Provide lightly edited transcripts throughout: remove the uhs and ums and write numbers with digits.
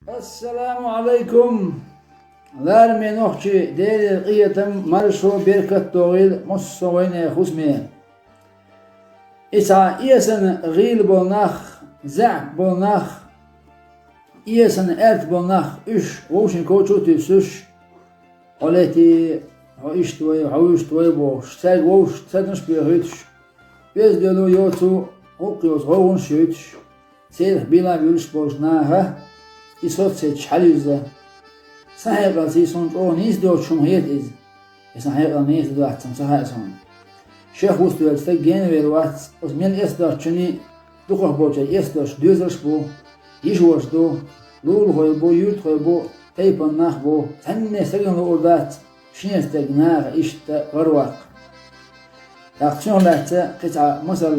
Assalamu alaikum. Lar men okçi değerli kıyıtım marşo berkat doğil mussovayne husme. İsa iyesin gil bolnaq, za'b bolnaq, iyesin ert bolnaq, üş, oşun koçu tüsüş. Oleti, ha iştvoy boş, seg oş, sednş bir hütş. Bez dolu yotu, okuyoruz hoğun şütş. Selh bila gülüş boş naha. İsot seç halüzde. Sahayla sison o niz do cumhuriyet iz. Sahayla niz do atsam sahayson. Şeyh Ustu'da gen vervat. Os men esdar çuni duqah boca esdar düzerş bu. İşvoş do. Lul hoy bu yurt hoy bu. Taypan nah bu. Sen ne segan ordat. Şineste gnağa işte varvak. Aksiyonlarda kısa masal.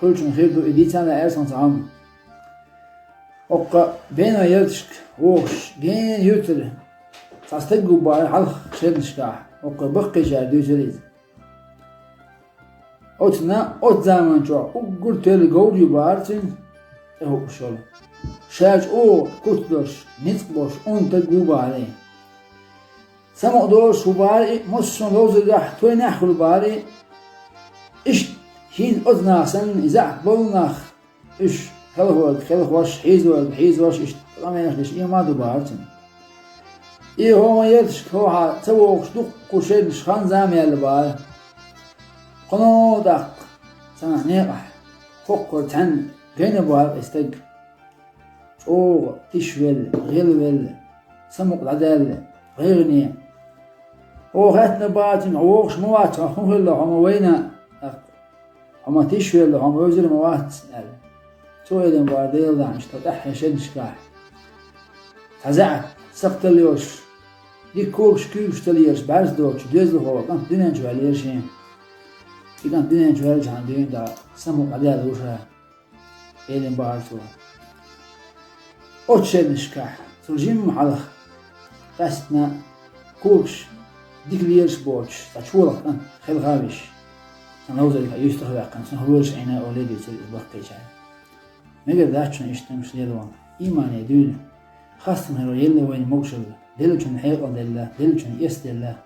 Hulçun hirdu editana ersan sağım. Okka bena yırtışk, oğuş, gen yırtır. Sastık gubbay halk şednişkah. Okka bakıcar düzeliz. Otna ot zaman çok. Uggur teli gavur yubarsın. Okuş ol. Şaç o kutloş, nitk boş, onta gubbay. Sama doğru şubari, musson lozugah, toy nahul bari. İşt, hiz otnasın, izah bolnah. İş. خلق وش حيز وش طبعا يخلش ما دبارتن هو يرتش كوها توقش دق كوشين شخان زامي البار قنو دق سنة نيقح فقر تن غين بوار استق شوق تشويل غلول سمق العدال غيرني هو هاتنا باتن عوقش موات هم هلا هم وينا هم تشويل هم وزر موات Soyadın var değilden işte tahşen şikah. Tazat saktılıyoruz. Dikkoş küçteliyoruz. Bazı doğuş düzlü hovan dünen çöğeliyor şey. İdan dünen çöğel can düğün da samu kadar uşa. Elin bahar su. Otşen şikah. Sulcim mahalah. Kastna koş dikliyoruz borç. Saçulaktan xelgaviş. Sana uzayla yüstahvakkan. Sana hırış ayna öyle diyorsun bakacağım. Meğer daha çok işlemiş diyelim. İman ediyor. Hastım her o yelle ve mokşul. Dil için hayal della, dil için yes della.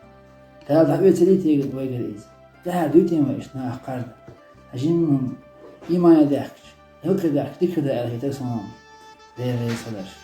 Daha da öteli tiyet ve geliz. Daha düteyim ve işte akar. Hacim iman eder. Yok eder. Dikkat eder. Yeter sonra. Değerli salar.